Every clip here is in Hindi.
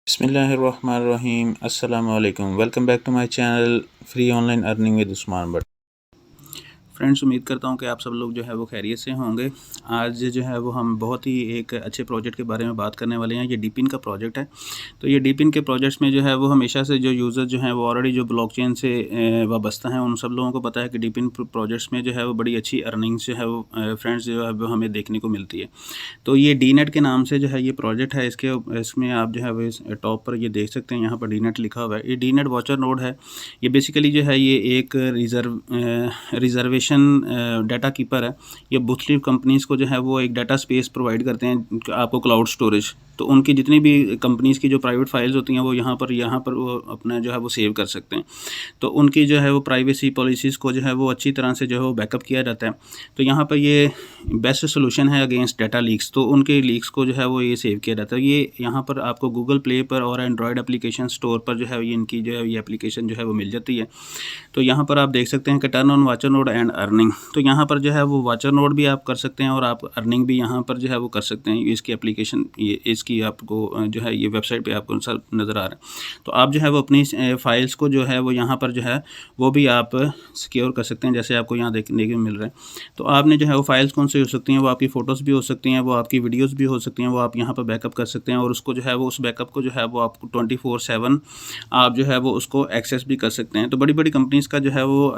बिस्मिल्लाहिर्रहमानिर्रहीम अस्सलाम वालेकुम। Welcome back to my channel free online earning with Usman Bhatt. Friends, उम्मीद करता हूँ कि आप सब लोग जो है वो खैरियत से होंगे। आज जो है वो हम बहुत ही एक अच्छे प्रोजेक्ट के बारे में बात करने वाले हैं। ये डीपिन का प्रोजेक्ट है। तो ये डीपिन के प्रोजेक्ट्स में जो है वो हमेशा से जो यूज़र जो हैं वो ऑलरेडी जो ब्लॉकचेन से वाबस्ता हैं, उन सब लोगों को पता है कि डीपिन प्रोजेक्ट्स में जो है वो बड़ी अच्छी अर्निंग्स जो है वो फ्रेंड्स जो है वो हमें देखने को मिलती है। तो ये डीनेट के नाम से जो है ये प्रोजेक्ट है। इसमें आप जो है वो इस टॉप पर ये देख सकते हैं, यहाँ पर डीनेट लिखा हुआ है। ये डीनेट वॉचर नोड है। ये बेसिकली जो है ये एक रिजर्वेशन डाटा कीपर है। ये मुख्तलिफ कंपनीज़ को जो है वो एक डाटा स्पेस प्रोवाइड करते हैं आपको, क्लाउड स्टोरेज। तो उनकी जितनी भी कंपनीज़ की जो प्राइवेट फाइल्स होती हैं वो यहाँ पर वो अपना जो है वो सेव कर सकते हैं। तो उनकी जो है वो प्राइवेसी पॉलिसीज़ को जो है वो अच्छी तरह से जो है वो बैकअप किया जाता है। तो यहाँ पर ये बेस्ट सोल्यूशन है अगेंस्ट डाटा लीक्स। तो उनके लीक्स को जो है वो ये सेव किया जाता है। ये यहाँ पर आपको गूगल प्ले पर और एंड्रॉयड एप्लीकेशन स्टोर पर जो है ये इनकी जो है ये एप्लीकेशन जो है वो मिल जाती है। तो यहाँ पर आप देख सकते हैं कि turn on watcher node and earning. तो यहाँ पर जो है वो वाचर नोड भी आप कर सकते हैं और आप अर्निंग भी यहाँ पर जो है वो कर सकते हैं। इसकी एप्लीकेशन ये इसकी आपको जो है ये वेबसाइट पे आपको सब नज़र आ रहा है। तो आप जो है वो अपनी फाइल्स को जो है वो यहाँ पर जो है वो भी आप सिक्योर कर सकते हैं, जैसे आपको यहाँ देखने को मिल रहा है। तो आपने जो है वो फाइल्स कौन सी हो सकती हैं, वो आपकी फ़ोटोज़ भी हो सकती हैं, वो आपकी वीडियोज़ भी हो सकती हैं, वो आप यहाँ पर बैकअप कर सकते हैं। और उसको जो है वो उस बैकअप को जो है वो आपको 24/7 आप जो है वो उसको एक्सेस भी कर सकते हैं। तो बड़ी बड़ी कंपनीज़ का जो है वो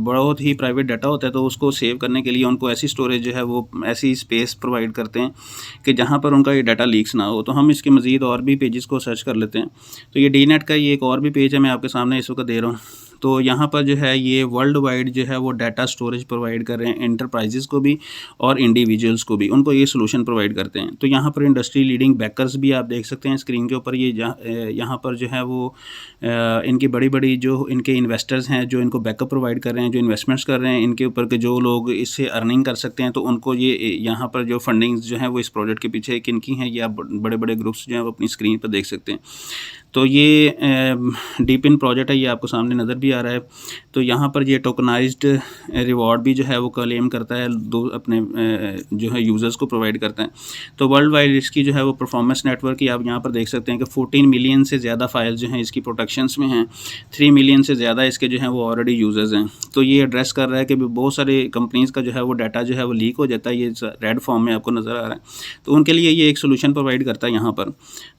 बहुत ही प्राइवेट डाटा होता है, तो उसको सेव करने के लिए उनको ऐसी स्टोरेज जो है वो ऐसी स्पेस प्रोवाइड करते हैं कि जहाँ पर उनका ये डाटा लीक्स ना हो। तो हम इसके मज़ीद और भी पेजेस को सर्च कर लेते हैं। तो ये डीनेट का ये एक और भी पेज है, मैं आपके सामने इस वक्त दे रहा हूँ। तो यहाँ पर जो है ये वर्ल्ड वाइड जो है वो डाटा स्टोरेज प्रोवाइड कर रहे हैं एंटरप्राइजेज़ को भी और इंडिविजुअल्स को भी, उनको ये सोल्यूशन प्रोवाइड करते हैं। तो यहाँ पर इंडस्ट्री लीडिंग बैकर्स भी आप देख सकते हैं स्क्रीन के ऊपर। ये यहाँ पर जो है वो इनकी बड़ी बड़ी जो इनके इन्वेस्टर्स हैं जो इनको बैकअप प्रोवाइड कर रहे हैं, जो इन्वेस्टमेंट्स कर रहे हैं इनके ऊपर के जो लोग इससे अर्निंग कर सकते हैं, तो उनको ये यहाँ पर जो फंडिंग्स जो हैं वो इस प्रोजेक्ट के पीछे किनकी हैं ये आप बड़े बड़े ग्रुप्स जो हैं वो अपनी स्क्रीन पर देख सकते हैं। तो ये डीपिन प्रोजेक्ट है, ये आपको सामने नज़र भी आ रहा है। तो यहाँ पर ये टोकनाइज्ड रिवॉर्ड भी जो है वो क्लेम करता है, दो अपने जो है यूज़र्स को प्रोवाइड करता है। तो वर्ल्ड वाइड इसकी जो है वो परफॉर्मेंस नेटवर्क की आप यहाँ पर देख सकते हैं कि 14 मिलियन से ज़्यादा फाइल्स जो हैं इसकी प्रोटेक्शंस में हैं। 3 मिलियन से ज़्यादा इसके जो हैं वो ऑलरेडी यूज़र्स हैं। तो ये एड्रेस कर रहा है कि बहुत सारे कंपनीज़ का जो है वो डाटा जो है वो लीक हो जाता है, ये रेड फॉर्म में आपको नज़र आ रहा है। तो उनके लिए ये एक सोल्यूशन प्रोवाइड करता है यहाँ पर।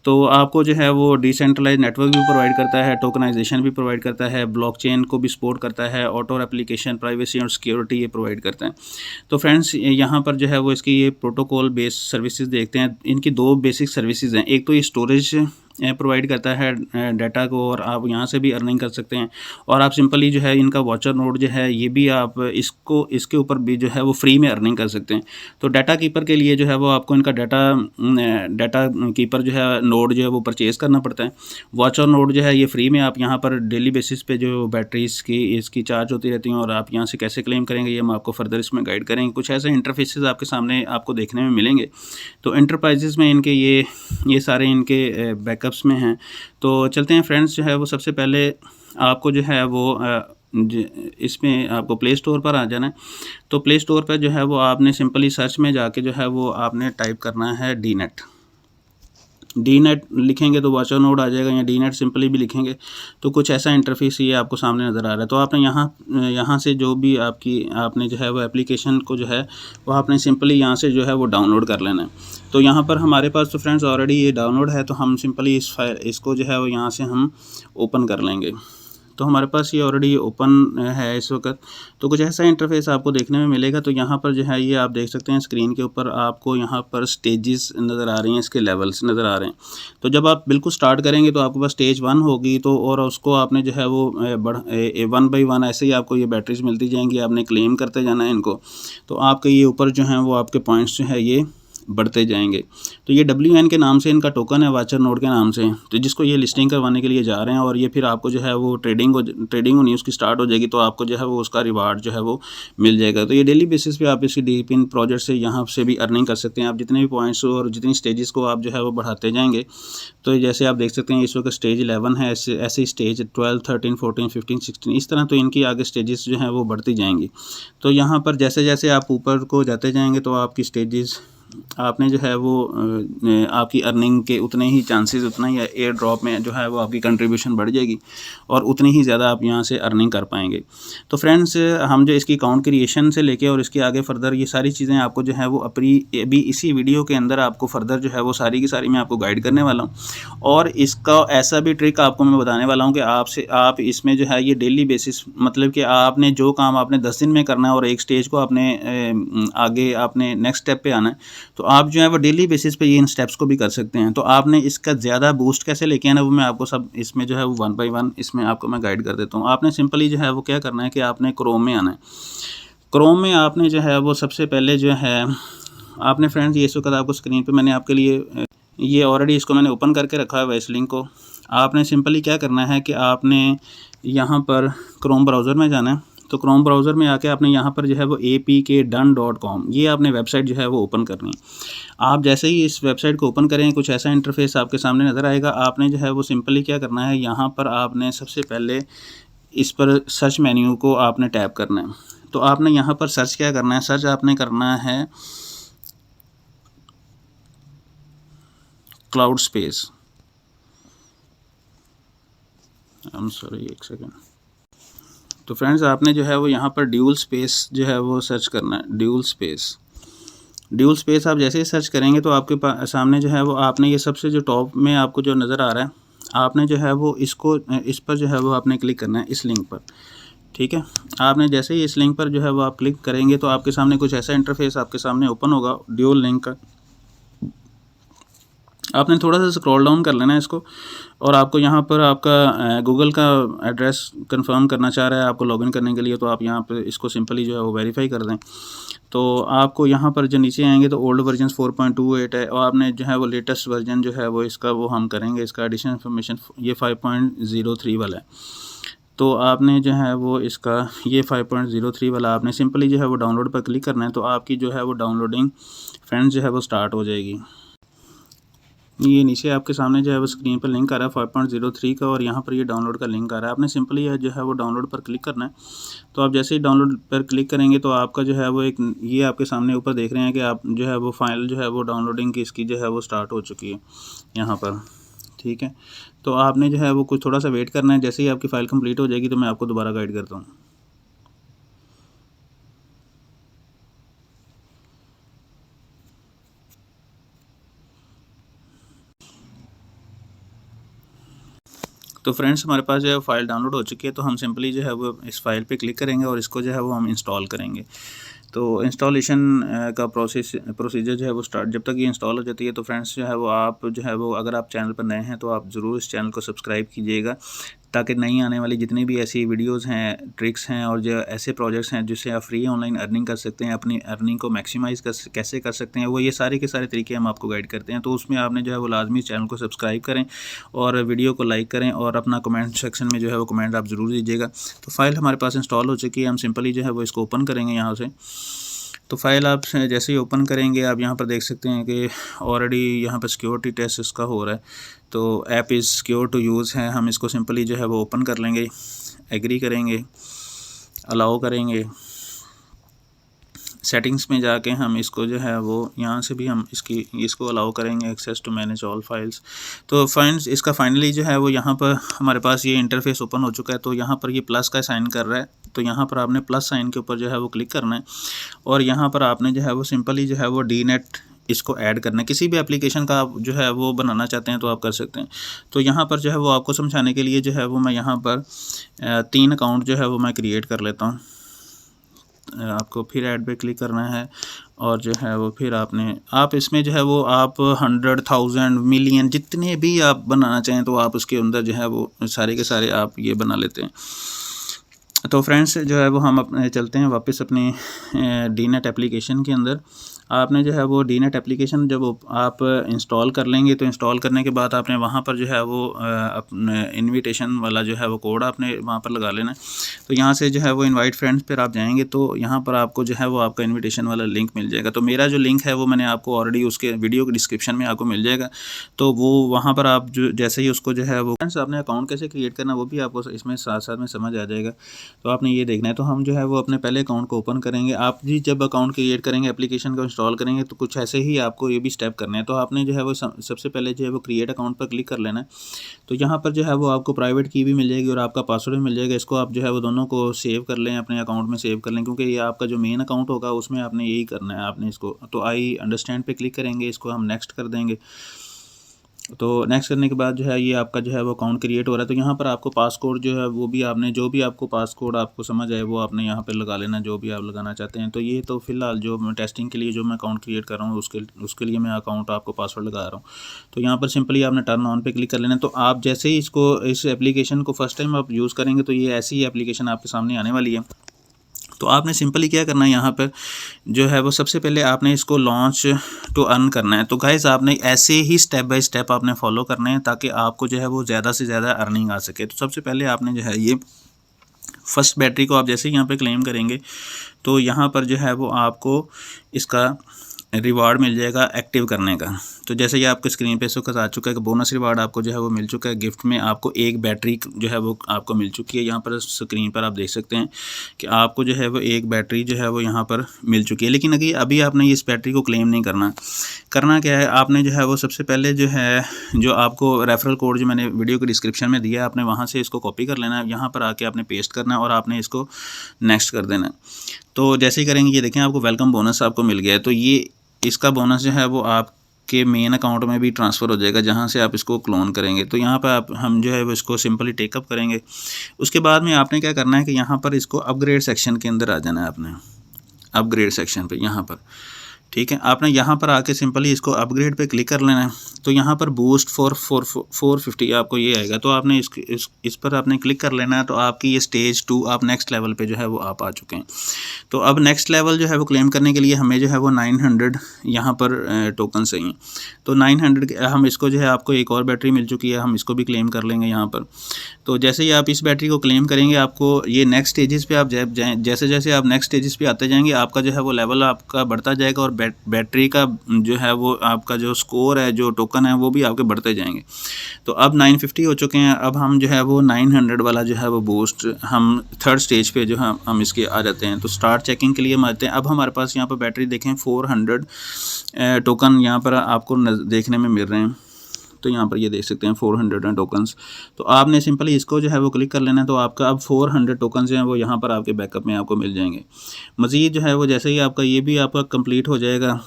तो आपको जो है वो डिसेंट्रलाइज नेटवर्क भी प्रोवाइड करता है, टोकनाइजेशन भी प्रोवाइड करता है, ब्लॉकचेन को भी सपोर्ट करता है, ऑटो एप्लीकेशन, प्राइवेसी और सिक्योरिटी ये प्रोवाइड करता है। तो फ्रेंड्स, यहाँ पर जो है वो इसकी ये प्रोटोकॉल बेस्ड सर्विसेज देखते हैं। इनकी दो बेसिक सर्विसेज हैं। एक तो ये स्टोरेज प्रोवाइड करता है डाटा को, और आप यहाँ से भी अर्निंग कर सकते हैं। और आप सिंपली जो है इनका वॉचर नोड जो है ये भी आप इसके ऊपर भी जो है वो फ्री में अर्निंग कर सकते हैं। तो डाटा कीपर के लिए जो है वो आपको इनका डाटा कीपर जो है नोड जो है वो परचेज़ करना पड़ता है। वॉचर नोड जो है ये फ्री में आप यहाँ पर डेली बेसिस पे जो बैटरीज़ की इसकी चार्ज होती रहती हैं, और आप यहाँ से कैसे क्लेम करेंगे ये हम आपको फर्दर इसमें गाइड करेंगे। कुछ ऐसे इंटरफेसेस आपके सामने आपको देखने में मिलेंगे। तो इंटरप्राइजेज़ में इनके ये सारे इनके बैकअप्स में हैं। तो चलते हैं फ्रेंड्स, जो है वो सबसे पहले आपको जो है वो इसमें आपको प्ले स्टोर पर आ जाना है। तो प्ले स्टोर पर जो है वो आपने सिंपली सर्च में जाके जो है वो आपने टाइप करना है डीनेट लिखेंगे तो वॉचर नोड आ जाएगा, या डीनेट सिंपली भी लिखेंगे तो कुछ ऐसा इंटरफेस ये आपको सामने नज़र आ रहा है। तो आपने यहाँ से जो भी आपने जो है वो एप्लीकेशन को जो है वो आपने सिंपली यहाँ से जो है वो डाउनलोड कर लेना है। तो यहाँ पर हमारे पास तो फ्रेंड्स ऑलरेडी ये डाउनलोड है, तो हम सिंपली इसको जो है वो यहाँ से हम ओपन कर लेंगे। तो हमारे पास ये ऑलरेडी ओपन है इस वक्त। तो कुछ ऐसा इंटरफेस आपको देखने में मिलेगा। तो यहाँ पर जो है ये आप देख सकते हैं स्क्रीन के ऊपर आपको यहाँ पर स्टेजेस नज़र आ रही हैं, इसके लेवल्स नज़र आ रहे हैं। तो जब आप बिल्कुल स्टार्ट करेंगे तो आपके पास स्टेज 1 होगी, तो और उसको आपने जो है वो 1 बाई 1 ऐसे ही आपको ये बैटरीज मिलती जाएंगी, आपने क्लेम करते जाना है इनको। तो आपके ये ऊपर जो हैं वो आपके पॉइंट्स जो है ये बढ़ते जाएंगे। तो ये WN के नाम से इनका टोकन है, वाचर नोड के नाम से, तो जिसको ये लिस्टिंग करवाने के लिए जा रहे हैं। और ये फिर आपको जो है वो ट्रेडिंग होनी उसकी स्टार्ट हो जाएगी, तो आपको जो है वो उसका रिवार्ड जो है वो मिल जाएगा। तो ये डेली बेसिस पे आप इसी डीपिन प्रोजेक्ट से यहाँ से भी अर्निंग कर सकते हैं। आप जितने भी पॉइंट्स और जितनी स्टेजेस को आप जो है वो बढ़ाते जाएंगे। तो जैसे आप देख सकते हैं इस वक्त स्टेज 11 है, ऐसे स्टेज 12, 13, 14, 15, 16 इस तरह तो इनकी आगे स्टेजेस जो हैं वो बढ़ती जाएंगी। तो यहाँ पर जैसे जैसे आप ऊपर को जाते जाएंगे तो आपकी स्टेजेस आपने जो है वो आपकी अर्निंग के उतने ही चांसेस, उतना ही एयर ड्रॉप में जो है वो आपकी कंट्रीब्यूशन बढ़ जाएगी और उतनी ही ज़्यादा आप यहाँ से अर्निंग कर पाएंगे। तो फ्रेंड्स, हम जो इसकी अकाउंट क्रिएशन से लेके और इसके आगे फर्दर ये सारी चीज़ें आपको जो है वो अभी इसी वीडियो के अंदर आपको फर्दर जो है वो सारी की सारी मैं आपको गाइड करने वाला हूँ। और इसका ऐसा भी ट्रिक आपको मैं बताने वाला हूँ कि आप इसमें जो है ये डेली बेसिस, मतलब कि आपने जो काम आपने 10 दिन में करना है और एक स्टेज को आपने आगे आपने नेक्स्ट स्टेप पे आना है, तो आप जो है वो डेली बेसिस पे ये इन स्टेप्स को भी कर सकते हैं। तो आपने इसका ज़्यादा बूस्ट कैसे लेके आना है वो मैं आपको सब इसमें जो है वो 1 बाय 1 इसमें आपको मैं गाइड कर देता हूँ। आपने सिंपली जो है वो क्या करना है कि आपने क्रोम में आना है। क्रोम में आपने जो है वो सबसे पहले जो है आपने फ्रेंड्स ये इस वक्त आपको स्क्रीन पे मैंने आपके लिए ये ऑलरेडी इसको मैंने ओपन करके रखा है इस लिंक को। आपने सिंपली क्या करना है कि आपने यहाँ पर क्रोम ब्राउज़र में जाना है। तो क्रोम ब्राउज़र में आके आपने यहाँ पर जो है वो apkdone.com ये आपने वेबसाइट जो है वो ओपन करनी है। आप जैसे ही इस वेबसाइट को ओपन करें कुछ ऐसा इंटरफेस आपके सामने नज़र आएगा। आपने जो है वो सिंपली क्या करना है, यहाँ पर आपने सबसे पहले इस पर सर्च मेन्यू को आपने टैप करना है। तो आपने यहाँ पर सर्च क्या करना है, सर्च आपने करना है cloud space. I am sorry, एक सेकेंड। तो फ्रेंड्स, आपने जो है वो यहाँ पर ड्यूल स्पेस जो है वो सर्च करना है। ड्यूल स्पेस आप जैसे ही सर्च करेंगे तो आपके सामने जो है वो आपने ये सबसे जो टॉप में आपको जो नज़र आ रहा है, आपने जो है वो इस पर जो है वो आपने क्लिक करना है, इस लिंक पर। ठीक है, आपने जैसे ही इस लिंक पर जो है वो आप क्लिक करेंगे तो आपके सामने कुछ ऐसा इंटरफेस आपके सामने ओपन होगा ड्यूल लिंक का। आपने थोड़ा सा स्क्रॉल डाउन कर लेना है इसको, और आपको यहाँ पर आपका गूगल का एड्रेस कंफर्म करना चाह रहा है आपको लॉगिन करने के लिए, तो आप यहाँ पर इसको सिंपली जो है वो वेरीफाई कर दें। तो आपको यहाँ पर जो नीचे आएंगे तो ओल्ड वर्जन 4.28 है, और आपने जो है वो लेटेस्ट वर्जन जो है वो इसका वो हम करेंगे, इसका एडिशनल इन्फॉर्मेशन ये 5.03 वाला है। तो आपने जो है वो इसका ये 5.03 वाला आपने सिंपली जो है वो डाउनलोड पर क्लिक करना है। तो आपकी जो है वो डाउनलोडिंग फ्रेंड्स जो है वो स्टार्ट हो जाएगी। ये नीचे आपके सामने जो है वो स्क्रीन पर लिंक आ रहा है 5.03 का, और यहाँ पर ये डाउनलोड का लिंक आ रहा है। आपने सिंपली जो है वो डाउनलोड पर क्लिक करना है। तो आप जैसे ही डाउनलोड पर क्लिक करेंगे तो आपका जो है वो एक ये आपके सामने ऊपर देख रहे हैं कि आप जो है वो फाइल जो है वो डाउनलोडिंग की इसकी जो है वो स्टार्ट हो चुकी है यहाँ पर। ठीक है, तो आपने जो है वो कुछ थोड़ा सा वेट करना है। जैसे ही आपकी फ़ाइल कंप्लीट हो जाएगी तो मैं आपको दोबारा गाइड करता हूँ। तो फ्रेंड्स, हमारे पास जो है फ़ाइल डाउनलोड हो चुकी है। तो हम सिंपली जो है वो इस फाइल पे क्लिक करेंगे और इसको जो है वो हम इंस्टॉल करेंगे। तो इंस्टॉलेशन का प्रोसीजर जो है वो स्टार्ट, जब तक ये इंस्टॉल हो जाती है तो फ्रेंड्स जो है वो आप जो है वो अगर आप चैनल पर नए हैं तो आप ज़रूर इस चैनल को सब्सक्राइब कीजिएगा, ताकि नई आने वाली जितनी भी ऐसी वीडियोस हैं, ट्रिक्स हैं और जो ऐसे प्रोजेक्ट्स हैं जिससे आप फ्री ऑनलाइन अर्निंग कर सकते हैं, अपनी अर्निंग को मैक्सिमाइज़ कैसे कर सकते हैं, वो ये सारे के सारे तरीके हम आपको गाइड करते हैं। तो उसमें आपने जो है वो लाजमी चैनल को सब्सक्राइब करें और वीडियो को लाइक करें, और अपना कमेंट सेक्शन में जो है वो कमेंट आप ज़रूर दीजिएगा। तो फाइल हमारे पास इंस्टॉल हो चुकी है। हम सिंपली जो है वो इसको ओपन करेंगे यहाँ से। तो फाइल आप जैसे ही ओपन करेंगे आप यहाँ पर देख सकते हैं कि ऑलरेडी यहाँ पर सिक्योरिटी टेस्ट इसका हो रहा है। तो app is secure to use है। हम इसको सिंपली जो है वो ओपन कर लेंगे, एग्री करेंगे, अलाउ करेंगे। सेटिंग्स में जाके हम इसको जो है वो यहाँ से भी हम इसको अलाउ करेंगे, access to manage all files. तो फ्रेंड्स, इसका फाइनली जो है वो यहाँ पर हमारे पास ये इंटरफेस ओपन हो चुका है। तो यहाँ पर ये प्लस का साइन कर रहा है, तो यहाँ पर आपने प्लस साइन के ऊपर जो है वो क्लिक करना है, और यहाँ पर आपने जो है वो सिंपली जो है वो डीनेट इसको ऐड करना है। किसी भी एप्लीकेशन का आप जो है वो बनाना चाहते हैं तो आप कर सकते हैं। तो यहाँ पर जो है वो आपको समझाने के लिए जो है वो मैं यहाँ पर 3 अकाउंट जो है वो मैं क्रिएट कर लेता हूँ। आपको फिर ऐड पे क्लिक करना है, और जो है वो फिर आप इसमें जो है वो आप 100,000 मिलियन जितने भी आप बनाना चाहें तो आप उसके अंदर जो है वो सारे के सारे आप ये बना लेते हैं। तो फ्रेंड्स जो है वो हम अपने चलते हैं वापस अपनी डीनेट एप्लीकेशन के अंदर। आपने जो है वो डीनेट एप्लीकेशन जब आप इंस्टॉल कर लेंगे तो इंस्टॉल करने के बाद आपने वहाँ पर जो है वो अपने इनविटेशन वाला जो है वो कोड आपने वहाँ पर लगा लेना है। तो यहाँ से जो है वो इनवाइट फ्रेंड्स पर आप जाएंगे तो यहाँ पर आपको जो है वो आपका इन्विटेशन वाला लिंक मिल जाएगा। तो मेरा जो लिंक है वो मैंने आपको ऑलरेडी उसके वीडियो के डिस्क्रिप्शन में आपको मिल जाएगा। तो वो वहाँ पर आप जो जैसे ही उसको जो है वो फ्रेंड्स आपने अकाउंट कैसे क्रिएट करना वो भी आपको इसमें साथ साथ में समझ आ जाएगा। तो आपने ये देखना है। तो हम जो है वो अपने पहले अकाउंट को ओपन करेंगे। आप जी जब अकाउंट क्रिएट करेंगे, एप्लीकेशन को इंस्टॉल करेंगे तो कुछ ऐसे ही आपको ये भी स्टेप करने हैं। तो आपने जो है वो सबसे पहले जो है वो क्रिएट अकाउंट पर क्लिक कर लेना है। तो यहाँ पर जो है वो आपको प्राइवेट की भी मिल जाएगी और आपका पासवर्ड भी मिल जाएगा। इसको आप जो है वो दोनों को सेव कर लें, अपने अकाउंट में सेव कर लें, क्योंकि ये आपका जो मेन अकाउंट होगा उसमें आपने यही करना है। आपने इसको तो आई अंडरस्टैंड पे क्लिक करेंगे, इसको हम नेक्स्ट कर देंगे। तो नेक्स्ट करने के बाद जो है ये आपका जो है वो अकाउंट क्रिएट हो रहा है। तो यहाँ पर आपको पासकोड जो है वो भी आपने जो भी आपको पासकोड आपको समझ आए वो आपने यहाँ पर लगा लेना, जो भी आप लगाना चाहते हैं। तो ये तो फिलहाल जो मैं टेस्टिंग के लिए जो मैं अकाउंट क्रिएट कर रहा हूँ उसके लिए मैं अकाउंट आपको पासवर्ड लगा रहा हूँ। तो यहाँ पर सिंपली आपने टर्न ऑन पे क्लिक कर लेना। तो आप जैसे ही इस एप्लीकेशन को फर्स्ट टाइम आप यूज़ करेंगे तो ये ऐसी एप्लीकेशन आपके सामने आने वाली है। तो आपने सिंपली क्या करना है, यहाँ पर जो है वो सबसे पहले आपने इसको लॉन्च टू अर्न करना है। तो गाइस आपने ऐसे ही स्टेप बाय स्टेप आपने फॉलो करने हैं ताकि आपको जो है वो ज़्यादा से ज़्यादा अर्निंग आ सके। तो सबसे पहले आपने जो है ये फर्स्ट बैटरी को आप जैसे ही यहाँ पे क्लेम करेंगे तो यहाँ पर जो है वो आपको इसका रिवार्ड मिल जाएगा एक्टिव करने का। तो जैसे ये आपके स्क्रीन पे इसको आ चुका है कि बोनस रिवार्ड आपको जो है वो मिल चुका है। गिफ्ट में आपको एक बैटरी जो है वो आपको मिल चुकी है। यहाँ पर स्क्रीन पर आप देख सकते हैं कि आपको जो है वो एक बैटरी जो है वो यहाँ पर मिल चुकी है। लेकिन अभी आपने इस बैटरी को क्लेम नहीं करना क्या है, आपने जो है वो सबसे पहले जो है जो आपको रेफरल कोड जो मैंने वीडियो के डिस्क्रिप्शन में दिया है, आपने वहाँ से इसको कॉपी कर लेना है, यहाँ पर आके आपने पेस्ट करना है और आपने इसको नेक्स्ट कर देना है। तो जैसे ही करेंगे ये देखें आपको वेलकम बोनस आपको मिल गया है। तो ये इसका बोनस जो है वो आपके मेन अकाउंट में भी ट्रांसफ़र हो जाएगा जहाँ से आप इसको क्लोन करेंगे। तो यहाँ पर हम जो है वो इसको सिंपली टेकअप करेंगे। उसके बाद में आपने क्या करना है कि यहाँ पर इसको अपग्रेड सेक्शन के अंदर आ जाना है। आपने अपग्रेड सेक्शन पे यहाँ पर ठीक है, आपने यहाँ पर आके सिंपली इसको अपग्रेड पे क्लिक कर लेना है। तो यहाँ पर बूस्ट फॉर 450 आपको ये आएगा। तो आपने इस पर आपने क्लिक कर लेना है। तो आपकी ये स्टेज 2 आप नेक्स्ट लेवल पे जो है वो आप आ चुके हैं। तो अब नेक्स्ट लेवल जो है वो क्लेम करने के लिए हमें जो है वो 900 यहाँ पर टोकन चाहिए। तो 900 हम इसको जो है आपको एक और बैटरी मिल चुकी है, हम इसको भी क्लेम कर लेंगे यहाँ पर। तो जैसे ही आप इस बैटरी को क्लेम करेंगे आपको ये नेक्स्ट स्टेजेस पे आप जैसे जैसे आप नेक्स्ट स्टेजेस पे आते जाएंगे आपका जो है वो लेवल आपका बढ़ता जाएगा और बैटरी का जो है वो आपका जो स्कोर है, जो टोकन है, वो भी आपके बढ़ते जाएंगे। तो अब 950 हो चुके हैं। अब हम जो है वो 900 वाला जो है वो बूस्ट हम थर्ड स्टेज पे जो है हम इसके आ जाते हैं। तो स्टार्ट चेकिंग के लिए हम आते हैं। अब हमारे पास यहाँ पर बैटरी देखें 400 टोकन यहाँ पर आपको देखने में मिल रहे हैं। तो यहाँ पर ये देख सकते हैं 400 टोकन्स। तो आपने सिंपली इसको जो है वो क्लिक कर लेना है। तो आपका अब 400 टोकन जो हैं वो यहाँ पर आपके बैकअप में आपको मिल जाएंगे। मज़ीद जो है वो जैसे ही आपका ये भी आपका कंप्लीट हो जाएगा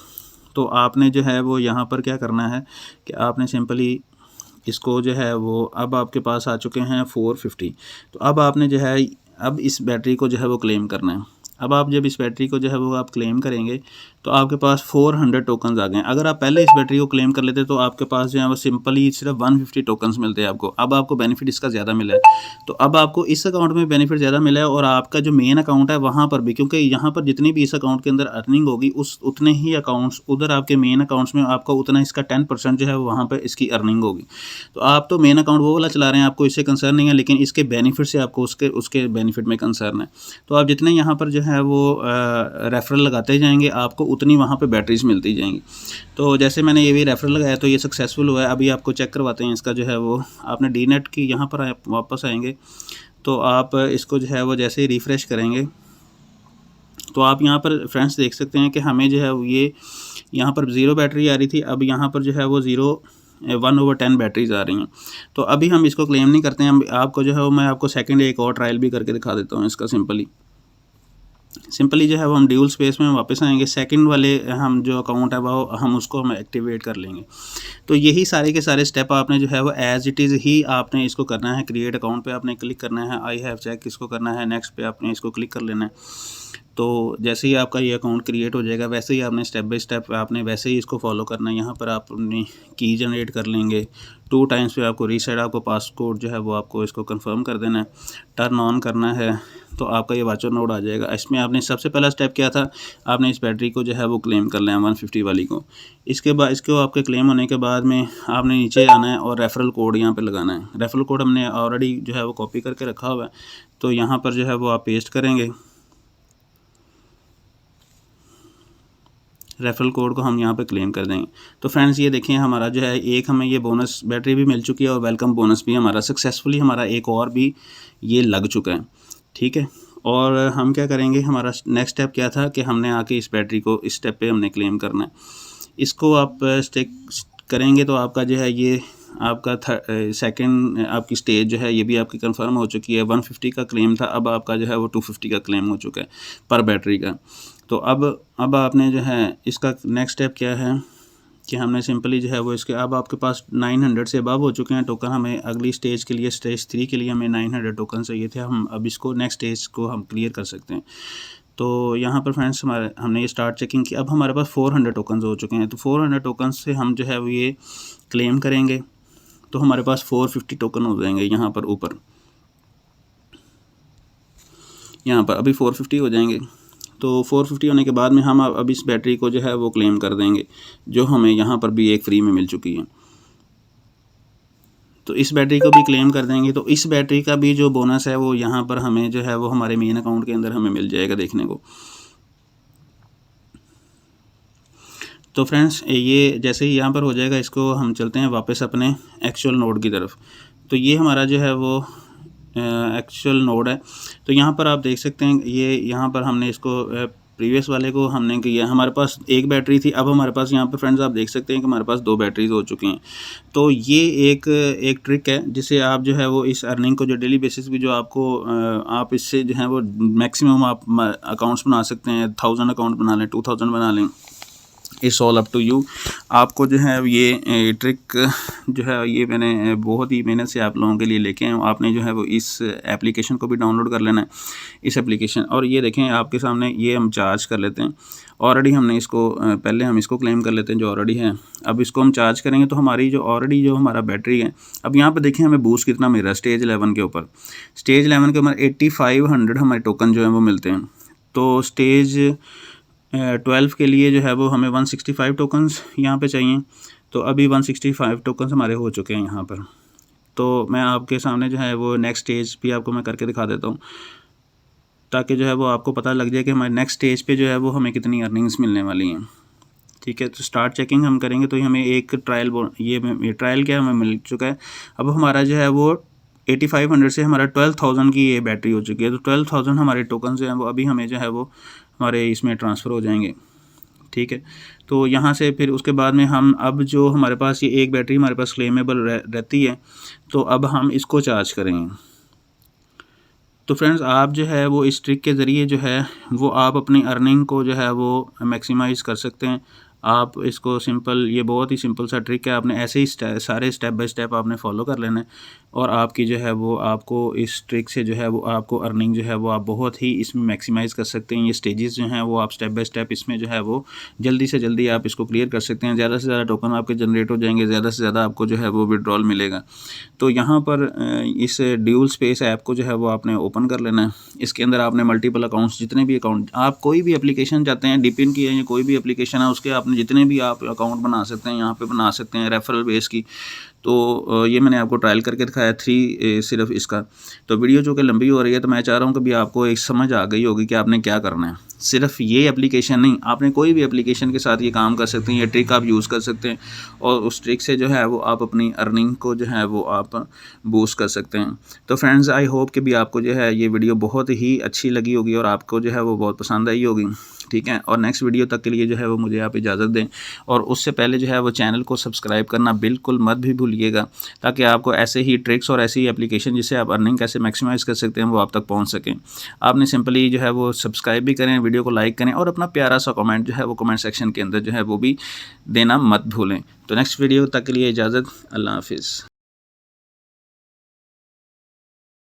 तो आपने जो है वो यहाँ पर क्या करना है कि आपने सिंपली इसको जो है वो अब आपके पास आ चुके हैं 450। तो अब आपने जो है अब इस बैटरी को जो है वो क्लेम करना है। अब आप जब इस बैटरी को जो है वो आप क्लेम करेंगे तो आपके पास 400 टोकन्स आ गए। अगर आप पहले इस बैटरी को क्लेम कर लेते तो आपके पास जो है वो सिंपली सिर्फ 150 टोकन्स मिलते हैं आपको। अब आपको बेनिफिट इसका ज़्यादा मिला है। तो अब आपको इस अकाउंट में बेनिफिट ज़्यादा मिला है और आपका जो मेन अकाउंट है वहाँ पर भी, क्योंकि यहाँ पर जितनी भी इस अकाउंट के अंदर अर्निंग होगी उतने ही अकाउंट्स उधर आपके मेन अकाउंट्स में आपका उतना इसका 10% जो है वहाँ पर इसकी अर्निंग होगी। तो आप तो मेन अकाउंट वो वाला चला रहे हैं, आपको इससे कंसर्न नहीं है, लेकिन इसके बेनिफिट से आपको उसके बेनिफिट में कंसर्न है। तो आप जितने यहाँ पर जो है वो रेफरल लगाते जाएंगे आपको उतनी वहाँ पे बैटरीज मिलती जाएंगी। तो जैसे मैंने ये भी रेफरल लगाया तो ये सक्सेसफुल हुआ है। अभी आपको चेक करवाते हैं इसका जो है वो आपने डीनेट की यहाँ पर वापस आएंगे तो आप इसको जो है वो जैसे ही रिफ़्रेश करेंगे तो आप यहाँ पर फ्रेंड्स देख सकते हैं कि हमें जो है ये यहाँ पर 0 बैटरी आ रही थी, अब यहाँ पर जो है वो 1/10 बैटरीज आ रही हैं। तो अभी हम इसको क्लेम नहीं करते हैं। आपको जो है वो मैं आपको सेकंड एक और ट्रायल भी करके दिखा देता हूँ इसका। सिंपली जो है वो हम ड्यूल स्पेस में वापस आएंगे। सेकंड वाले हम जो अकाउंट है वो हम उसको हम एक्टिवेट कर लेंगे। तो यही सारे के सारे स्टेप आपने जो है वो एज़ इट इज़ ही आपने इसको करना है। क्रिएट अकाउंट पे आपने क्लिक करना है, आई हैव चेक इसको करना है, नेक्स्ट पे आपने इसको क्लिक कर लेना है। तो जैसे ही आपका ये अकाउंट क्रिएट हो जाएगा वैसे ही आपने स्टेप बाय स्टेप आपने वैसे ही इसको फॉलो करना है। यहाँ पर आप अपनी की जनरेट कर लेंगे 2 टाइम्स पे आपको रीसेट आपको पासकोड जो है वो आपको इसको कंफर्म कर देना है, टर्न ऑन करना है तो आपका ये वाचर नोड आ जाएगा। इसमें आपने सबसे पहला स्टेप क्या था, आपने इस बैटरी को जो है वो क्लेम कर लेना 150 वाली को। इसके बाद इसको आपके क्लेम होने के बाद में आपने नीचे आना है और रेफरल कोड यहाँ पे लगाना है। रेफरल कोड हमने ऑलरेडी जो है वो कॉपी करके रखा हुआ है, तो यहाँ पर जो है वो आप पेस्ट करेंगे। रेफरल कोड को हम यहाँ पे क्लेम कर देंगे। तो फ्रेंड्स ये देखें हमारा जो है एक हमें ये बोनस बैटरी भी मिल चुकी है और वेलकम बोनस भी हमारा सक्सेसफुली हमारा एक और भी ये लग चुका है। ठीक है, और हम क्या करेंगे, हमारा नेक्स्ट स्टेप क्या था कि हमने आके इस बैटरी को इस स्टेप पे हमने क्लेम करना है। इसको आप स्टेक करेंगे तो आपका जो है ये आपका सेकंड आपकी स्टेज जो है ये भी आपकी कंफर्म हो चुकी है। 150 का क्लेम था, अब आपका जो है वो 250 का क्लेम हो चुका है पर बैटरी का। तो अब आपने जो है इसका नेक्स्ट स्टेप क्या है कि हमने सिंपली जो है वो इसके, अब आपके पास 900 से अबव हो चुके हैं टोकन। हमें अगली स्टेज के लिए, स्टेज 3 के लिए हमें 900 टोकन चाहिए थे। हम अब इसको नेक्स्ट स्टेज को हम क्लियर कर सकते हैं। तो यहाँ पर फ्रेंड्स हमने ये स्टार्ट चेकिंग की। अब हमारे पास 400 टोकन्स हो चुके हैं। तो 400 टोकन्स से हम जो है वो ये क्लेम करेंगे तो हमारे पास 450 टोकन हो जाएंगे। यहाँ पर ऊपर यहाँ पर अभी 450 हो जाएंगे। तो 450 होने के बाद में हम अब इस बैटरी को जो है वो क्लेम कर देंगे, जो हमें यहाँ पर भी एक फ्री में मिल चुकी है। तो इस बैटरी को भी क्लेम कर देंगे। तो इस बैटरी का भी जो बोनस है वो यहाँ पर हमें जो है वो हमारे मेन अकाउंट के अंदर हमें मिल जाएगा देखने को। तो फ्रेंड्स ये जैसे ही यहाँ पर हो जाएगा, इसको हम चलते हैं वापस अपने एक्चुअल नोड की तरफ। तो ये हमारा जो है वो एक्चुअल नोड है। तो यहाँ पर आप देख सकते हैं ये यहाँ पर हमने इसको प्रीवियस वाले को हमने किया, हमारे पास एक बैटरी थी, अब हमारे पास यहाँ पर फ्रेंड्स आप देख सकते हैं कि हमारे पास 2 बैटरीज हो चुकी हैं। तो ये एक ट्रिक है जिसे आप जो है वो इस अर्निंग को जो डेली बेसिस भी जो आपको आप इससे जो है वो मैक्सिमम आप अकाउंट्स बना सकते हैं। 1000 अकाउंट बना लें, 2000 बना लें, it's all up to you. आपको जो है ये ट्रिक जो है ये मैंने बहुत ही मेहनत से आप लोगों के लिए लेके आया हूँ। आपने जो है वो इस एप्लीकेशन को भी डाउनलोड कर लेना है, इस एप्लीकेशन। और ये देखें आपके सामने, ये हम चार्ज कर लेते हैं। ऑलरेडी हमने इसको पहले हम इसको क्लेम कर लेते हैं जो ऑलरेडी है। अब इसको हम चार्ज करेंगे तो हमारी जो ऑलरेडी जो हमारा बैटरी है, अब यहाँ पर देखें हमें बूस्ट कितना मिल रहा है स्टेज 11 के ऊपर। स्टेज 11 के हमारे 8500 हमारे टोकन जो है वो मिलते हैं। तो स्टेज 12 के लिए जो है वो हमें 165 टोकन्स यहाँ पे चाहिए। तो अभी 165 टोकन्स हमारे हो चुके हैं यहाँ पर। तो मैं आपके सामने जो है वो नेक्स्ट स्टेज भी आपको मैं करके दिखा देता हूँ, ताकि जो है वो आपको पता लग जाए कि हमारे नेक्स्ट स्टेज पे जो है वो हमें कितनी अर्निंग्स मिलने वाली हैं। ठीक है, तो स्टार्ट चेकिंग हम करेंगे तो हमें एक ट्रायल, ये ट्रायल क्या हमें मिल चुका है। अब हमारा जो है वो 8500 से हमारा 12000 की ये बैटरी हो चुकी है। तो 12000 हमारे टोकन जो हैं वो अभी हमें जो है वो हमारे इसमें ट्रांसफ़र हो जाएंगे। ठीक है, तो यहाँ से फिर उसके बाद में हम अब जो हमारे पास ये एक बैटरी हमारे पास क्लेमेबल रहती है, तो अब हम इसको चार्ज करेंगे। तो फ्रेंड्स आप जो है वो इस ट्रिक के ज़रिए जो है वो आप अपनी अर्निंग को जो है वो मैक्सिमाइज़ कर सकते हैं। आप इसको सिंपल, ये बहुत ही सिंपल सा ट्रिक है। आपने ऐसे ही सारे स्टेप बाय स्टेप आपने फॉलो कर लेना है और आपकी जो है वो आपको इस ट्रिक से जो है वो आपको अर्निंग जो है वो आप बहुत ही इसमें मैक्सिमाइज़ कर सकते हैं। ये स्टेजेस जो हैं वो आप स्टेप बाय स्टेप इसमें जो है वो जल्दी से जल्दी आप इसको क्लियर कर सकते हैं। ज़्यादा से ज़्यादा टोकन आपके जनरेट हो जाएंगे, ज़्यादा से ज़्यादा आपको जो है वो विड्रॉल मिलेगा। तो यहाँ पर इस ड्यूल स्पेस ऐप को जो है वो आपने ओपन कर लेना है। इसके अंदर आपने मल्टीपल अकाउंट्स, जितने भी अकाउंट आप कोई भी एप्लीकेशन चाहते हैं, डिपिन की है या कोई भी एप्लीकेशन है, उसके आपने जितने भी आप अकाउंट बना सकते हैं यहाँ पे बना सकते हैं रेफरल बेस की। तो ये मैंने आपको ट्रायल करके दिखाया 3 सिर्फ इसका। तो वीडियो जो कि लंबी हो रही है, तो मैं चाह रहा हूँ कि भी आपको एक समझ आ गई होगी कि आपने क्या करना है। सिर्फ ये एप्लीकेशन नहीं, आपने कोई भी एप्लीकेशन के साथ ये काम कर सकते हैं, ये ट्रिक आप यूज़ कर सकते हैं और उस ट्रिक से जो है वो आप अपनी अर्निंग को जो है वो आप बूस्ट कर सकते हैं। तो फ्रेंड्स आई होप कि भी आपको जो है ये वीडियो बहुत ही अच्छी लगी होगी और आपको जो है वो बहुत पसंद आई होगी। ठीक है, और नेक्स्ट वीडियो तक के लिए जो है वो मुझे आप इजाज़त दें, और उससे पहले जो है वो चैनल को सब्सक्राइब करना बिल्कुल मत भी भूलिएगा, ताकि आपको ऐसे ही ट्रिक्स और ऐसी एप्लीकेशन जिससे आप अर्निंग कैसे मैक्सिमाइज़ कर सकते हैं वो आप तक पहुंच सकें। आपने सिंपली जो है वो सब्सक्राइब भी करें, वीडियो को लाइक करें और अपना प्यारा सा कमेंट जो है वो कमेंट सेक्शन के अंदर जो है वो भी देना मत भूलें। तो नेक्स्ट वीडियो तक के लिए इजाज़त, अल्लाह हाफिज़।